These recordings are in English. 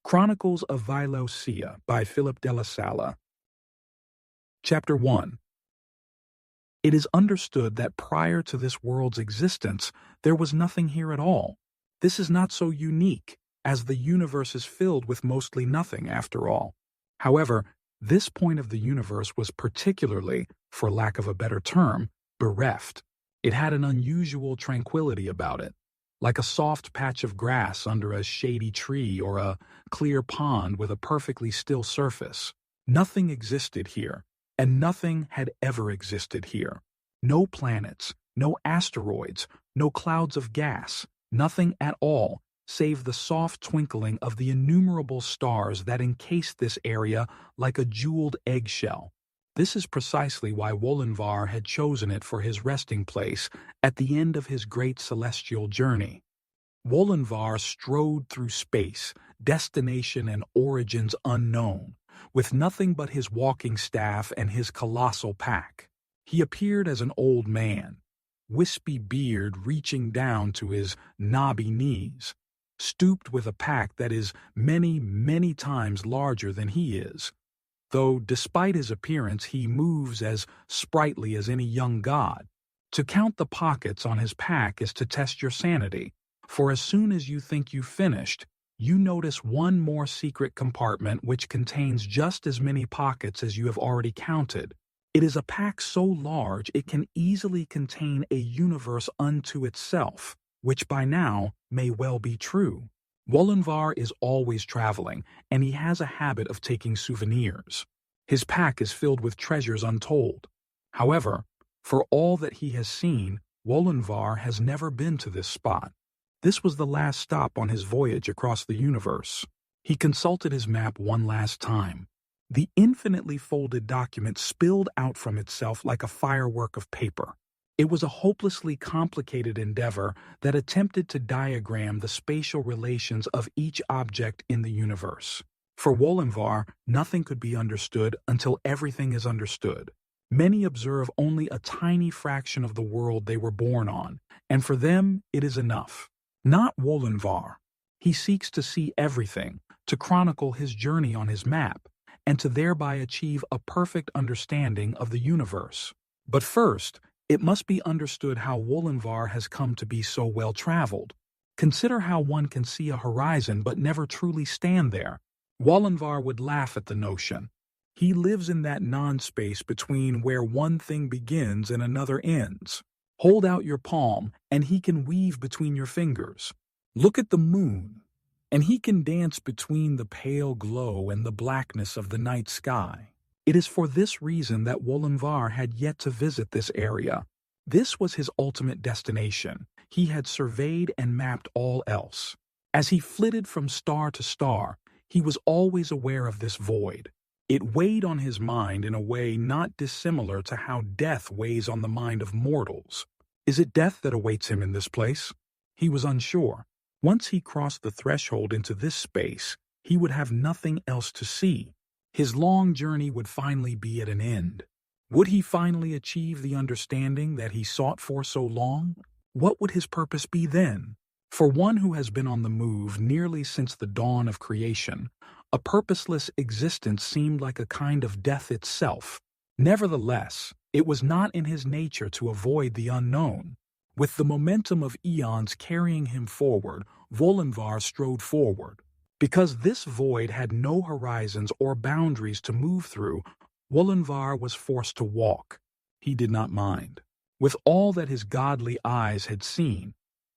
Chronicles of Vylocia by Philip de la Sala. Chapter 1. It is understood that prior to this world's existence, there was nothing here at all. This is not so unique, as the universe is filled with mostly nothing after all. However, this point of the universe was particularly, for lack of a better term, bereft. It had an unusual tranquility about it, like a soft patch of grass under a shady tree or a clear pond with a perfectly still surface. Nothing existed here, and nothing had ever existed here. No planets, no asteroids, no clouds of gas, nothing at all, save the soft twinkling of the innumerable stars that encased this area like a jeweled eggshell. This is precisely why Wollenvar had chosen it for his resting place at the end of his great celestial journey. Wollenvar strode through space, destination and origins unknown, with nothing but his walking staff and his colossal pack. He appeared as an old man, wispy beard reaching down to his knobby knees, stooped with a pack that is many, many times larger than he is, though despite his appearance he moves as sprightly as any young god. To count the pockets on his pack is to test your sanity, for as soon as you think you've finished, you notice one more secret compartment which contains just as many pockets as you have already counted. It is a pack so large it can easily contain a universe unto itself, which by now may well be true. Wollenvar is always traveling, and he has a habit of taking souvenirs. His pack is filled with treasures untold. However, for all that he has seen, Wollenvar has never been to this spot. This was the last stop on his voyage across the universe. He consulted his map one last time. The infinitely folded document spilled out from itself like a firework of paper. It was a hopelessly complicated endeavor that attempted to diagram the spatial relations of each object in the universe. For Wollenvar, nothing could be understood until everything is understood. Many observe only a tiny fraction of the world they were born on, and for them it is enough. Not Wollenvar. He seeks to see everything, to chronicle his journey on his map, and to thereby achieve a perfect understanding of the universe. But first, it must be understood how Wollenvar has come to be so well-traveled. Consider how one can see a horizon but never truly stand there. Wollenvar would laugh at the notion. He lives in that non-space between where one thing begins and another ends. Hold out your palm, and he can weave between your fingers. Look at the moon, and he can dance between the pale glow and the blackness of the night sky. It is for this reason that Wollenvar had yet to visit this area. This was his ultimate destination. He had surveyed and mapped all else. As he flitted from star to star, he was always aware of this void. It weighed on his mind in a way not dissimilar to how death weighs on the mind of mortals. Is it death that awaits him in this place? He was unsure. Once he crossed the threshold into this space, he would have nothing else to see. His long journey would finally be at an end. Would he finally achieve the understanding that he sought for so long? What would his purpose be then? For one who has been on the move nearly since the dawn of creation, a purposeless existence seemed like a kind of death itself. Nevertheless, it was not in his nature to avoid the unknown. With the momentum of eons carrying him forward, Wollenvar strode forward. Because this void had no horizons or boundaries to move through, Wollenvar was forced to walk. He did not mind. With all that his godly eyes had seen,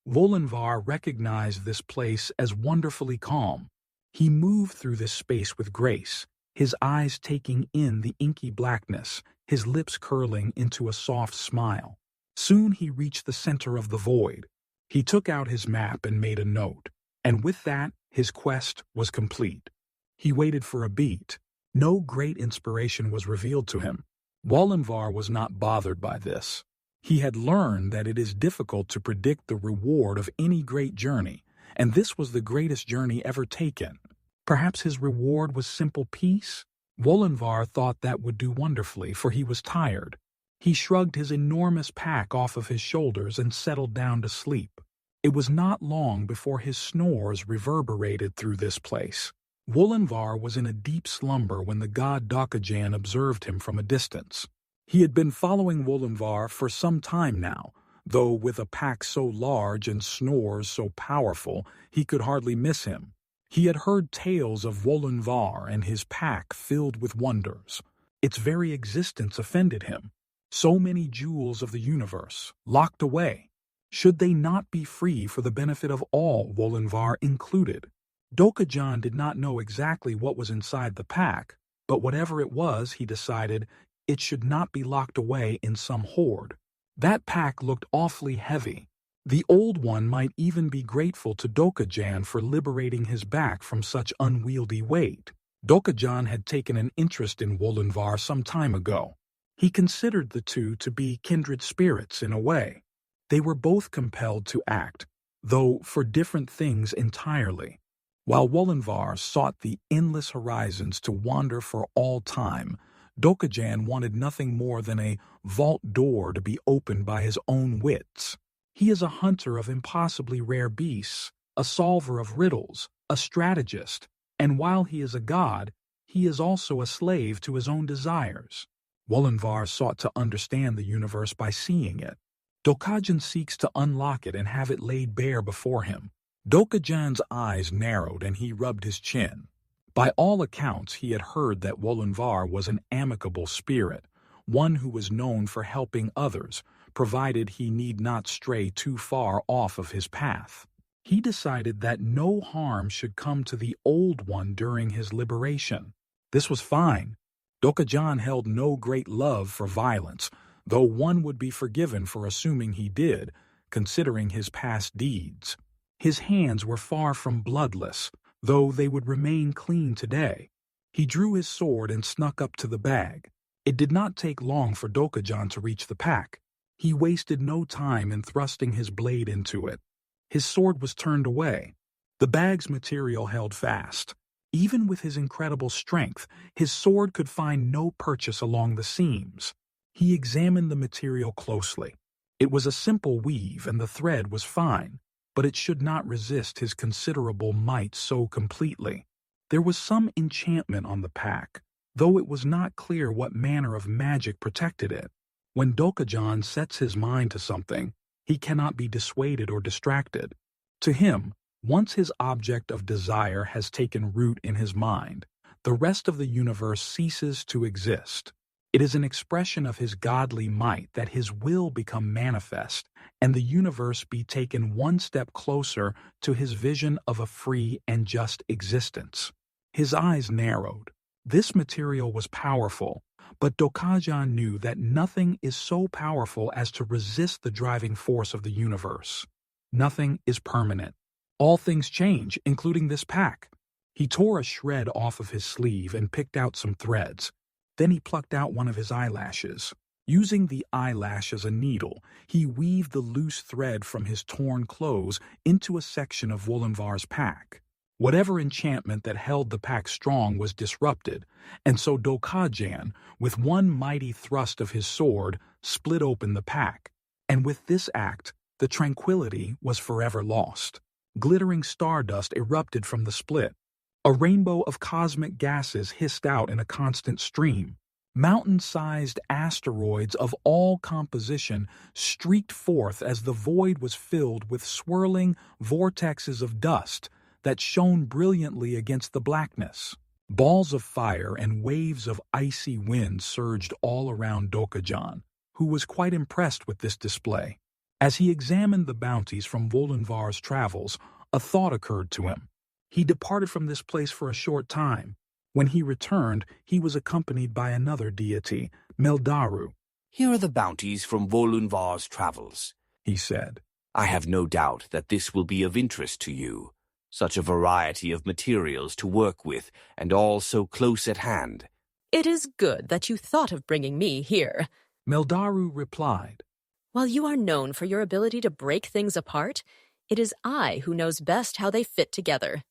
Wollenvar recognized this place as wonderfully calm. He moved through this space with grace, his eyes taking in the inky blackness, his lips curling into a soft smile. Soon he reached the center of the void. He took out his map and made a note, and with that, his quest was complete. He waited for a beat. No great inspiration was revealed to him. Wollenvar was not bothered by this. He had learned that it is difficult to predict the reward of any great journey, and this was the greatest journey ever taken. Perhaps his reward was simple peace? Wollenvar thought that would do wonderfully, for he was tired. He shrugged his enormous pack off of his shoulders and settled down to sleep. It was not long before his snores reverberated through this place. Wolinvar was in a deep slumber when the god Dokajan observed him from a distance. He had been following Wolinvar for some time now, though with a pack so large and snores so powerful he could hardly miss him. He had heard tales of Wolinvar and his pack filled with wonders. Its very existence offended him. So many jewels of the universe, locked away. Should they not be free for the benefit of all, Wolinvar included? Dokajan did not know exactly what was inside the pack, but whatever it was, he decided, it should not be locked away in some hoard. That pack looked awfully heavy. The old one might even be grateful to Dokajan for liberating his back from such unwieldy weight. Dokajan had taken an interest in Wolinvar some time ago. He considered the two to be kindred spirits in a way. They were both compelled to act, though for different things entirely. While Wolinvar sought the endless horizons to wander for all time, Dokajan wanted nothing more than a vault door to be opened by his own wits. He is a hunter of impossibly rare beasts, a solver of riddles, a strategist, and while he is a god, he is also a slave to his own desires. Wolinvar sought to understand the universe by seeing it. Dokajan seeks to unlock it and have it laid bare before him. Dokajan's eyes narrowed and he rubbed his chin. By all accounts, he had heard that Wolinvar was an amicable spirit, one who was known for helping others, provided he need not stray too far off of his path. He decided that no harm should come to the old one during his liberation. This was fine. Dokajan held no great love for violence, though one would be forgiven for assuming he did, considering his past deeds. His hands were far from bloodless, though they would remain clean today. He drew his sword and snuck up to the bag. It did not take long for Dokajan to reach the pack. He wasted no time in thrusting his blade into it. His sword was turned away. The bag's material held fast. Even with his incredible strength, his sword could find no purchase along the seams. He examined the material closely. It was a simple weave and the thread was fine, but it should not resist his considerable might so completely. There was some enchantment on the pack, though it was not clear what manner of magic protected it. When Dokajan sets his mind to something, he cannot be dissuaded or distracted. To him, once his object of desire has taken root in his mind, the rest of the universe ceases to exist. It is an expression of his godly might that his will become manifest and the universe be taken one step closer to his vision of a free and just existence. His eyes narrowed. This material was powerful, but Dokajan knew that nothing is so powerful as to resist the driving force of the universe. Nothing is permanent. All things change, including this pack. He tore a shred off of his sleeve and picked out some threads. Then he plucked out one of his eyelashes. Using the eyelash as a needle, he weaved the loose thread from his torn clothes into a section of Wolinvar's pack. Whatever enchantment that held the pack strong was disrupted, and so Dokajan, with one mighty thrust of his sword, split open the pack. And with this act, the tranquility was forever lost. Glittering stardust erupted from the split. A rainbow of cosmic gases hissed out in a constant stream. Mountain-sized asteroids of all composition streaked forth as the void was filled with swirling vortexes of dust that shone brilliantly against the blackness. Balls of fire and waves of icy wind surged all around Dokajan, who was quite impressed with this display. As he examined the bounties from Wolinvar's travels, a thought occurred to him. He departed from this place for a short time. When he returned, he was accompanied by another deity, Meldaru. "Here are the bounties from Wolinvar's travels," he said. "I have no doubt that this will be of interest to you. Such a variety of materials to work with, and all so close at hand." "It is good that you thought of bringing me here," Meldaru replied. "While you are known for your ability to break things apart, it is I who knows best how they fit together."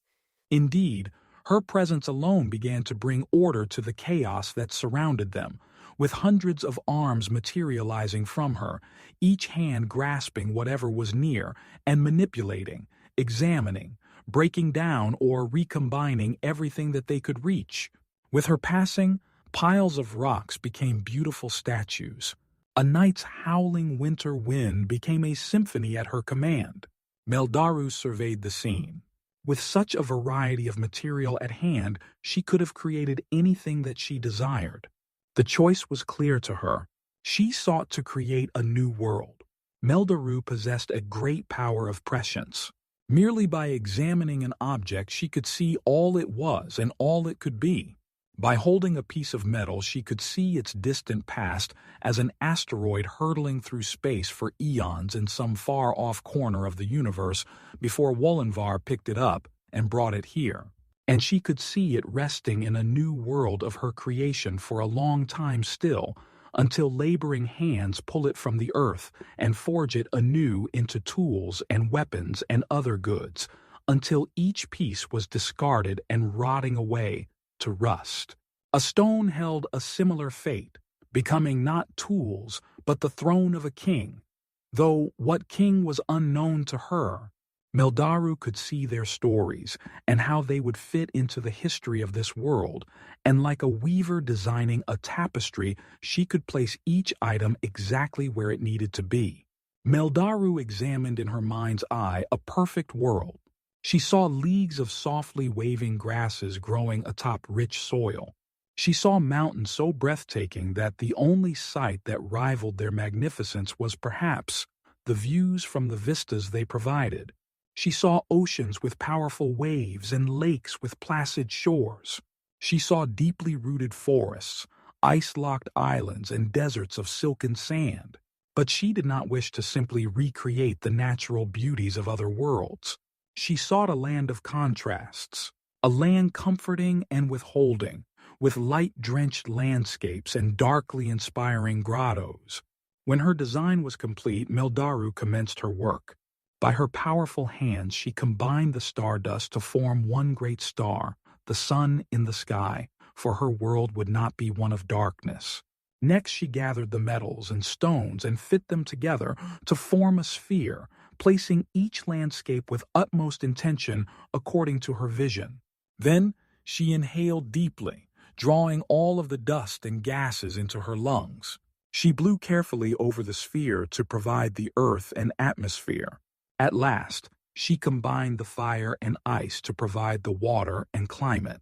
Indeed, her presence alone began to bring order to the chaos that surrounded them, with hundreds of arms materializing from her, each hand grasping whatever was near and manipulating, examining, breaking down or recombining everything that they could reach. With her passing, piles of rocks became beautiful statues. A night's howling winter wind became a symphony at her command. Meldaru surveyed the scene. With such a variety of material at hand, she could have created anything that she desired. The choice was clear to her. She sought to create a new world. Meldaru possessed a great power of prescience. Merely by examining an object, she could see all it was and all it could be. By holding a piece of metal, she could see its distant past as an asteroid hurtling through space for eons in some far-off corner of the universe before Wollenvar picked it up and brought it here. And she could see it resting in a new world of her creation for a long time still, until laboring hands pull it from the earth and forge it anew into tools and weapons and other goods, until each piece was discarded and rotting away to rust. A stone held a similar fate, becoming not tools, but the throne of a king. Though what king was unknown to her, Meldaru could see their stories and how they would fit into the history of this world, and like a weaver designing a tapestry, she could place each item exactly where it needed to be. Meldaru examined in her mind's eye a perfect world. She saw leagues of softly waving grasses growing atop rich soil. She saw mountains so breathtaking that the only sight that rivaled their magnificence was perhaps the views from the vistas they provided. She saw oceans with powerful waves and lakes with placid shores. She saw deeply rooted forests, ice-locked islands, and deserts of silken sand. But she did not wish to simply recreate the natural beauties of other worlds. She sought a land of contrasts, a land comforting and withholding, with light-drenched landscapes and darkly inspiring grottos. When her design was complete, Meldaru commenced her work. By her powerful hands, she combined the stardust to form one great star, the sun in the sky, for her world would not be one of darkness. Next, she gathered the metals and stones and fit them together to form a sphere, placing each landscape with utmost intention according to her vision. Then she inhaled deeply, drawing all of the dust and gases into her lungs. She blew carefully over the sphere to provide the earth and atmosphere. At last, she combined the fire and ice to provide the water and climate.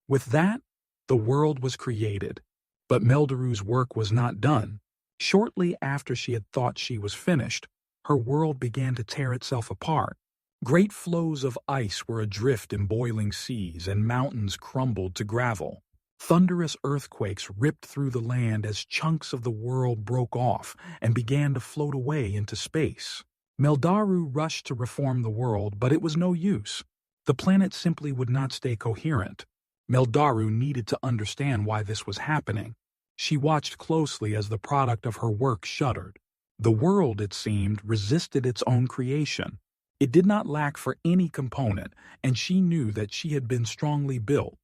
With that, the world was created. But Meldaru's work was not done. Shortly after she had thought she was finished, her world began to tear itself apart. Great floes of ice were adrift in boiling seas, and mountains crumbled to gravel. Thunderous earthquakes ripped through the land as chunks of the world broke off and began to float away into space. Meldaru rushed to reform the world, but it was no use. The planet simply would not stay coherent. Meldaru needed to understand why this was happening. She watched closely as the product of her work shuddered. The world, it seemed, resisted its own creation. It did not lack for any component, and she knew that she had been strongly built.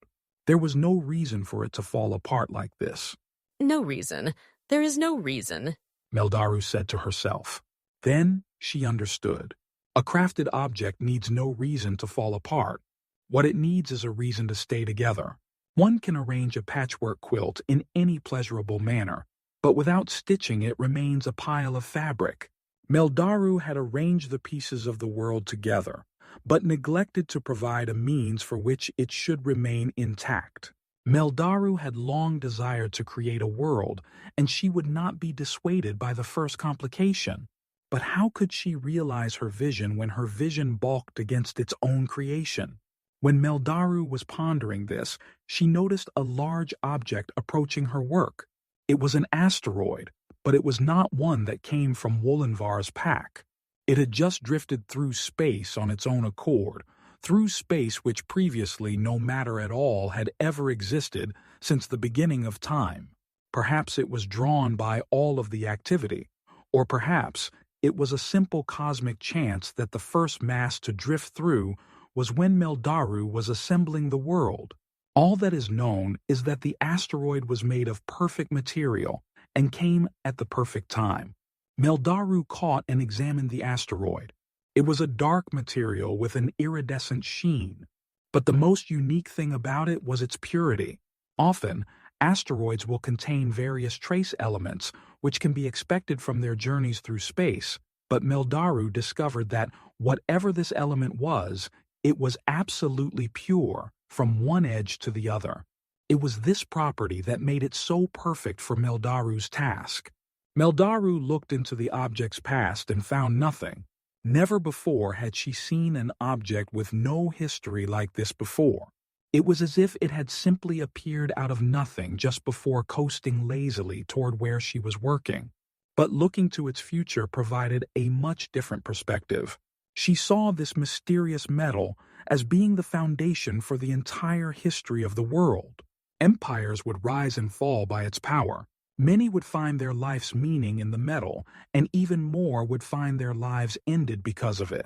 There was no reason for it to fall apart like this. No reason. There is no reason, Meldaru said to herself. Then she understood. A crafted object needs no reason to fall apart. What it needs is a reason to stay together. One can arrange a patchwork quilt in any pleasurable manner, but without stitching it remains a pile of fabric. Meldaru had arranged the pieces of the world together, but neglected to provide a means for which it should remain intact. Meldaru had long desired to create a world, and she would not be dissuaded by the first complication. But how could she realize her vision when her vision balked against its own creation? When Meldaru was pondering this, she noticed a large object approaching her work. It was an asteroid, but it was not one that came from Wollenvar's pack. It had just drifted through space on its own accord, through space which previously no matter at all had ever existed since the beginning of time. Perhaps it was drawn by all of the activity, or perhaps it was a simple cosmic chance that the first mass to drift through was when Meldaru was assembling the world. All that is known is that the asteroid was made of perfect material and came at the perfect time. Meldaru caught and examined the asteroid. It was a dark material with an iridescent sheen, but the most unique thing about it was its purity. Often, asteroids will contain various trace elements, which can be expected from their journeys through space, but Meldaru discovered that whatever this element was, it was absolutely pure from one edge to the other. It was this property that made it so perfect for Meldaru's task. Meldaru looked into the object's past and found nothing. Never before had she seen an object with no history like this before. It was as if it had simply appeared out of nothing just before coasting lazily toward where she was working. But looking to its future provided a much different perspective. She saw this mysterious metal as being the foundation for the entire history of the world. Empires would rise and fall by its power. Many would find their life's meaning in the metal, and even more would find their lives ended because of it.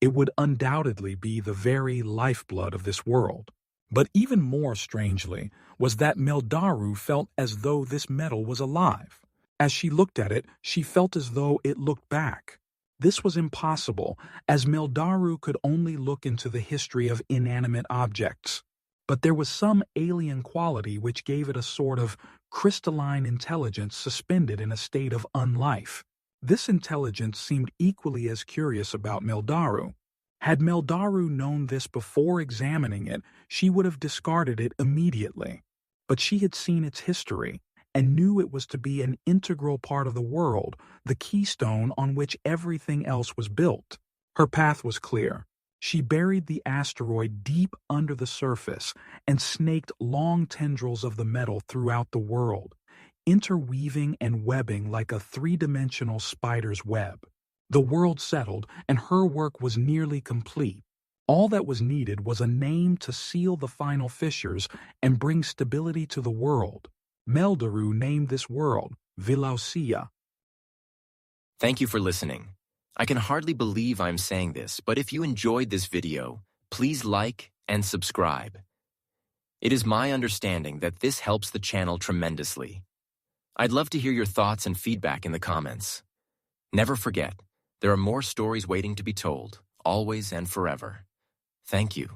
It would undoubtedly be the very lifeblood of this world. But even more strangely was that Meldaru felt as though this metal was alive. As she looked at it, she felt as though it looked back. This was impossible, as Meldaru could only look into the history of inanimate objects. But there was some alien quality which gave it a sort of crystalline intelligence suspended in a state of unlife. This intelligence seemed equally as curious about Meldaru. Had Meldaru known this before examining it, she would have discarded it immediately. But she had seen its history and knew it was to be an integral part of the world, the keystone on which everything else was built. Her path was clear. She buried the asteroid deep under the surface and snaked long tendrils of the metal throughout the world, interweaving and webbing like a three-dimensional spider's web. The world settled, and her work was nearly complete. All that was needed was a name to seal the final fissures and bring stability to the world. Meldaru named this world Vylocia. Thank you for listening. I can hardly believe I'm saying this, but if you enjoyed this video, please like and subscribe. It is my understanding that this helps the channel tremendously. I'd love to hear your thoughts and feedback in the comments. Never forget, there are more stories waiting to be told, always and forever. Thank you.